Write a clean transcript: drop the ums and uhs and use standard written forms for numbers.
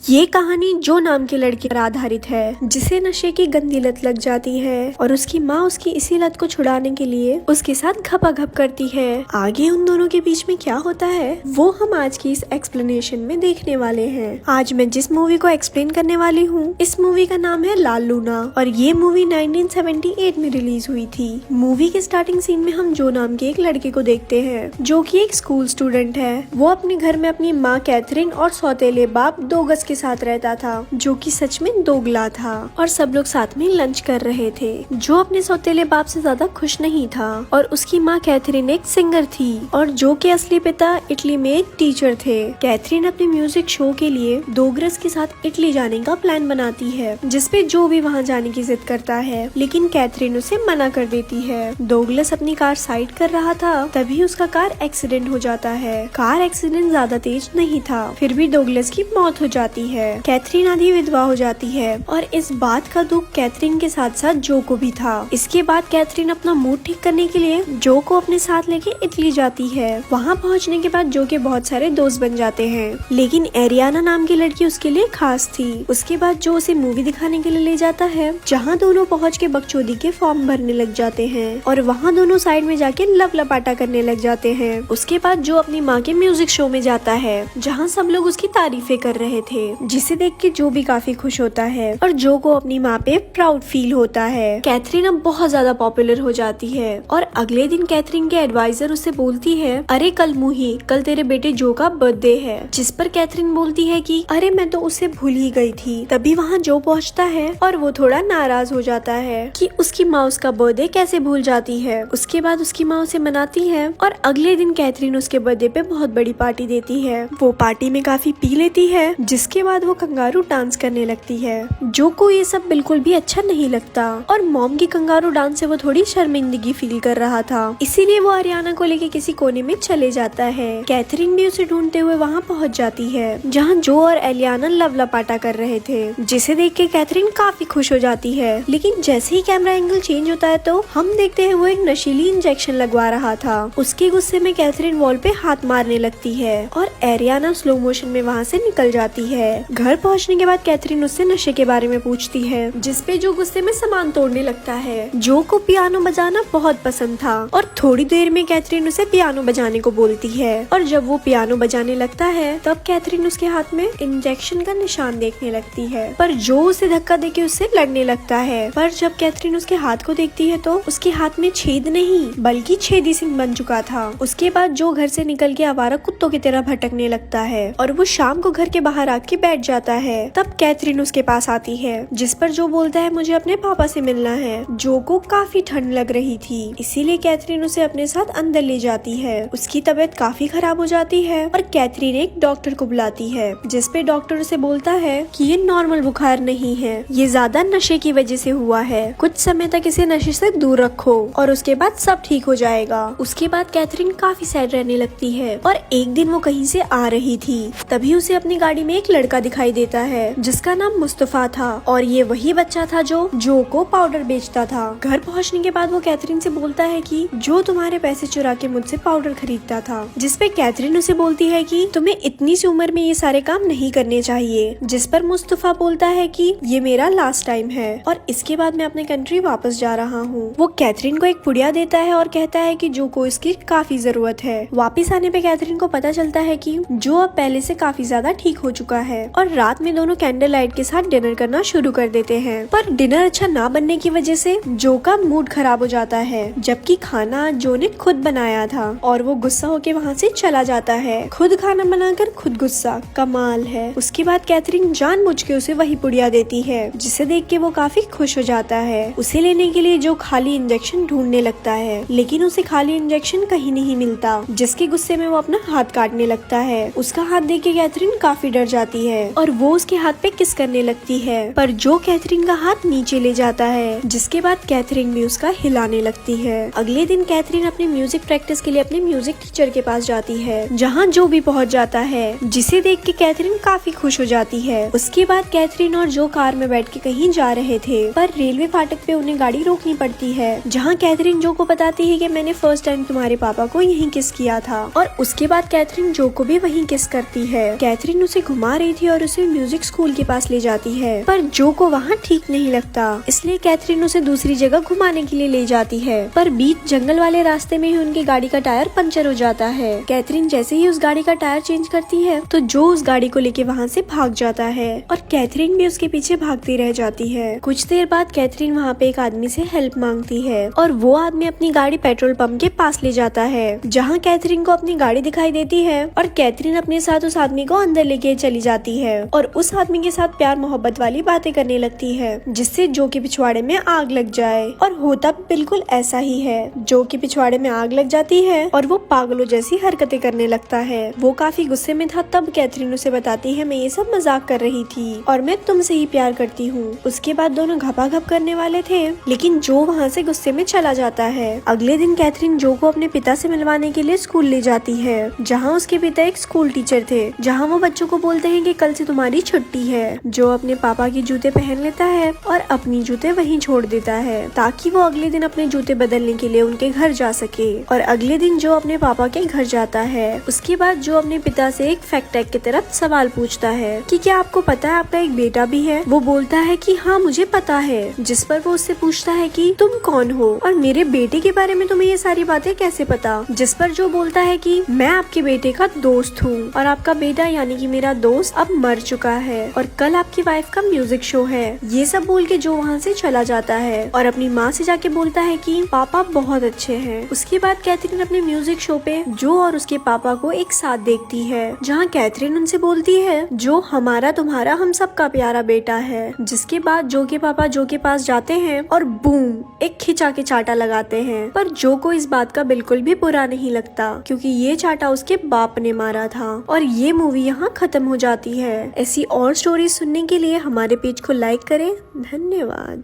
ये कहानी जो नाम के लड़के पर आधारित है जिसे नशे की गंदी लत लग जाती है और उसकी माँ उसकी इसी लत को छुड़ाने के लिए उसके साथ घपाघप करती है। आगे उन दोनों के बीच में क्या होता है वो हम आज की इस एक्सप्लेनेशन में देखने वाले हैं। आज मैं जिस मूवी को एक्सप्लेन करने वाली हूँ इस मूवी का नाम है लाल लूना और ये मूवी 1978 में रिलीज हुई थी। मूवी के स्टार्टिंग सीन में हम जो नाम के एक लड़के को देखते हैं जो कि एक स्कूल स्टूडेंट है। वो अपने घर में अपनी माँ कैथरीन और सौतेले बाप दो गज के साथ रहता था जो कि सच में दोगला था और सब लोग साथ में लंच कर रहे थे। जो अपने सौतेले बाप से ज्यादा खुश नहीं था और उसकी माँ कैथरीन एक सिंगर थी और जो के असली पिता इटली में एक टीचर थे। कैथरीन अपने म्यूजिक शो के लिए डोगरस के साथ इटली जाने का प्लान बनाती है जिसपे जो भी वहाँ जाने की जिद करता है लेकिन कैथरीन उसे मना कर देती है। डोगलस अपनी कार साइड कर रहा था तभी उसका कार एक्सीडेंट हो जाता है। कार एक्सीडेंट ज्यादा तेज नहीं था फिर भी डोगलस की मौत हो जाती है। कैथरीन आधी विधवा हो जाती है और इस बात का दुख कैथरीन के साथ साथ जो को भी था। इसके बाद कैथरीन अपना मूड ठीक करने के लिए जो को अपने साथ लेके इटली जाती है। वहाँ पहुँचने के बाद जो के बहुत सारे दोस्त बन जाते हैं लेकिन एरियाना नाम की लड़की उसके लिए खास थी। उसके बाद जो उसे मूवी दिखाने के लिए ले जाता है जहाँ दोनों पहुँच के बकचोदी के फॉर्म भरने लग जाते हैं और वहाँ दोनों साइड में जाके लव लपाटा करने लग जाते हैं। उसके बाद जो अपनी माँ के म्यूजिक शो में जाता है जहाँ सब लोग उसकी तारीफें कर रहे थे जिसे देख के जो भी काफी खुश होता है और जो को अपनी माँ पे प्राउड फील होता है। कैथरीन अब बहुत ज्यादा पॉपुलर हो जाती है और अगले दिन कैथरीन के एडवाइजर उससे बोलती है अरे कल मुही कल तेरे बेटे जो का बर्थडे है। जिस पर कैथरीन बोलती है कि अरे मैं तो उससे भूल ही गई थी। तभी वहाँ जो पहुँचता है और वो थोड़ा नाराज हो जाता है कि उसकी माँ उसका बर्थडे कैसे भूल जाती है। उसके बाद उसकी माँ उसे मनाती है और अगले दिन कैथरीन उसके बर्थडे पे बहुत बड़ी पार्टी देती है। वो पार्टी में काफी पी लेती है जिसके बाद वो कंगारू डांस करने लगती है। जो को ये सब बिल्कुल भी अच्छा नहीं लगता और मॉम की कंगारू डांस से वो थोड़ी शर्मिंदगी फील कर रहा था इसीलिए वो अरियाना को लेके किसी कोने में चले जाता है। कैथरीन भी उसे ढूंढते हुए वहाँ पहुँच जाती है जहाँ जो और एलियाना लव लपाटा कर रहे थे जिसे देख के कैथरीन काफी खुश हो जाती है। लेकिन जैसे ही कैमरा एंगल चेंज होता है तो हम देखते हैं वो एक नशीली इंजेक्शन लगवा रहा था। उसके गुस्से में कैथरीन वॉल पे हाथ मारने लगती है और एरियाना स्लो मोशन में वहाँ से निकल जाती है। घर पहुंचने के बाद कैथरीन उससे नशे के बारे में पूछती है जिसपे जो गुस्से में सामान तोड़ने लगता है। जो को पियानो बजाना बहुत पसंद था और थोड़ी देर में कैथरीन उसे पियानो बजाने को बोलती है और जब वो पियानो बजाने लगता है तब कैथरीन उसके हाथ में इंजेक्शन का निशान देखने लगती है पर जो उसे धक्का देके उससे लड़ने लगता है। पर जब कैथरीन उसके हाथ को देखती है तो उसके हाथ में छेद नहीं बल्कि छेदी सिंह बन चुका था। उसके बाद जो घर से निकल के आवारा कुत्तों की तरह भटकने लगता है और वो शाम को घर के बाहर आके बैठ जाता है। तब कैथरीन उसके पास आती है जिस पर जो बोलता है मुझे अपने पापा से मिलना है। जो को काफी ठंड लग रही थी इसीलिए कैथरीन उसे अपने साथ अंदर ले जाती है। उसकी तबीयत काफी खराब हो जाती है और कैथरीन एक डॉक्टर को बुलाती है जिस पे डॉक्टर उसे बोलता है कि ये नॉर्मल बुखार नहीं है ये ज्यादा नशे की वजह से हुआ है। कुछ समय तक इसे नशे से दूर रखो और उसके बाद सब ठीक हो जाएगा। उसके बाद कैथरीन काफी सैड रहने लगती है और एक दिन वो कहीं से आ रही थी तभी उसे अपनी गाड़ी में एक लड़का दिखाई देता है जिसका नाम मुस्तफा था और ये वही बच्चा था जो को पाउडर बेचता था। घर पहुंचने के बाद वो कैथरीन से बोलता है कि जो तुम्हारे पैसे चुरा के मुझसे पाउडर खरीदता था। जिसपे कैथरीन उसे बोलती है कि तुम्हें इतनी सी उम्र में ये सारे काम नहीं करने चाहिए। जिस पर मुस्तफा बोलता है कि ये मेरा लास्ट टाइम है और इसके बाद मैं अपने कंट्री वापस जा रहा हूँ। वो कैथरीन को एक पुड़िया देता है और कहता है कि जो को इसकी काफी जरूरत है। वापिस आने पे कैथरीन को पता चलता है कि जो अब पहले से काफी ज्यादा ठीक हो चुका है और रात में दोनों कैंडल लाइट के साथ डिनर करना शुरू कर देते हैं। पर डिनर अच्छा ना बनने की वजह से जो का मूड खराब हो जाता है जबकि खाना जो ने खुद बनाया था और वो गुस्सा होके वहाँ से चला जाता है। खुद खाना बनाकर खुद गुस्सा, कमाल है। उसके बाद कैथरीन जानबूझ के उसे वही पुड़िया देती है जिसे देख के वो काफी खुश हो जाता है। उसे लेने के लिए जो खाली इंजेक्शन ढूंढने लगता है लेकिन उसे खाली इंजेक्शन कहीं नहीं मिलता जिसके गुस्से में वो अपना हाथ काटने लगता है। उसका हाथ देख के कैथरीन काफी डर जाती है और वो उसके हाथ पे किस करने लगती है पर जो कैथरीन का हाथ नीचे ले जाता है जिसके बाद कैथरीन भी उसका हिलाने लगती है। अगले दिन कैथरीन अपनी म्यूजिक प्रैक्टिस के लिए अपने म्यूजिक टीचर के पास जाती है जहाँ जो भी पहुँच जाता है जिसे देख के कैथरीन काफी खुश हो जाती है। उसके बाद कैथरीन और जो कार में बैठ के कहीं जा रहे थे पर रेलवे फाटक पे उन्हें गाड़ी रोकनी पड़ती है जहाँ कैथरीन जो को बताती है कि मैंने फर्स्ट टाइम तुम्हारे पापा को यहीं किस किया था और उसके बाद कैथरीन जो को भी वहीं किस करती है। कैथरीन उसे घुमा रही थी और उसे म्यूजिक स्कूल के पास ले जाती है, पर जो को वहाँ ठीक नहीं लगता, इसलिए कैथरीन उसे दूसरी जगह घुमाने के लिए ले जाती है। पर बीच जंगल वाले रास्ते में ही उनकी गाड़ी का टायर पंचर हो जाता है। कैथरीन जैसे ही उस गाड़ी का टायर चेंज करती है तो जो उस गाड़ी को लेके वहाँ से भाग जाता है और कैथरीन भी उसके पीछे भागती रह जाती है। कुछ देर बाद कैथरीन वहाँ पे एक आदमी से हेल्प मांगती है और वो आदमी अपनी गाड़ी पेट्रोल पंप के पास ले जाता है, जहाँ कैथरीन को अपनी गाड़ी दिखाई देती है और कैथरीन अपने साथ उस आदमी को अंदर लेके चली जाती है और उस आदमी के साथ प्यार मोहब्बत वाली बातें करने लगती है, जिससे जो के पिछवाड़े में आग लग जाए। और होता बिल्कुल ऐसा ही है, जो के पिछवाड़े में आग लग जाती है और वो पागलों जैसी हरकतें करने लगता है। वो काफी गुस्से में था, तब कैथरीन उसे बताती है मैं ये सब मजाक कर रही थी और मैं तुमसे ही प्यार करती हूँ। उसके बाद दोनों घपाघप करने वाले थे, लेकिन जो वहाँ से गुस्से में चला जाता है। अगले दिन कैथरीन जो को अपने पिता से मिलवाने के लिए स्कूल ले जाती है, जहाँ उसके पिता एक स्कूल टीचर थे, जहाँ वो बच्चों को बोलते हैं कि कल से तुम्हारी छुट्टी है। जो अपने पापा के जूते पहन लेता है और अपनी जूते वहीं छोड़ देता है ताकि वो अगले दिन अपने जूते बदलने के लिए उनके घर जा सके। और अगले दिन जो अपने पापा के घर जाता है, उसके बाद जो अपने पिता से एक फैक्ट टैग की तरफ सवाल पूछता है कि क्या आपको पता है आपका एक बेटा भी है। वो बोलता है कि हाँ मुझे पता है, जिस पर वो उससे पूछता है कि तुम कौन हो और मेरे बेटे के बारे में तुम्हें ये सारी बातें कैसे पता। जिस पर जो बोलता है कि मैं आपके बेटे का दोस्त हूँ और आपका बेटा यानी कि मेरा दोस्त अब मर चुका है और कल आपकी वाइफ का म्यूजिक शो है। ये सब बोल के जो वहाँ से चला जाता है और अपनी माँ से जाके बोलता है कि पापा बहुत अच्छे हैं। उसके बाद कैथरीन अपने म्यूजिक शो पे जो और उसके पापा को एक साथ देखती है, जहाँ कैथरीन उनसे बोलती है जो हमारा तुम्हारा हम सबका प्यारा बेटा है। जिसके बाद जो के पापा जो के पास जाते हैं और बूम एक खिंचा के चाटा लगाते हैं, पर जो को इस बात का बिल्कुल भी बुरा नहीं लगता क्योंकि ये चाटा उसके बाप ने मारा था। और ये मूवी यहाँ खत्म हो जाती है। ऐसी और स्टोरी सुनने के लिए हमारे पेज को लाइक करें। धन्यवाद।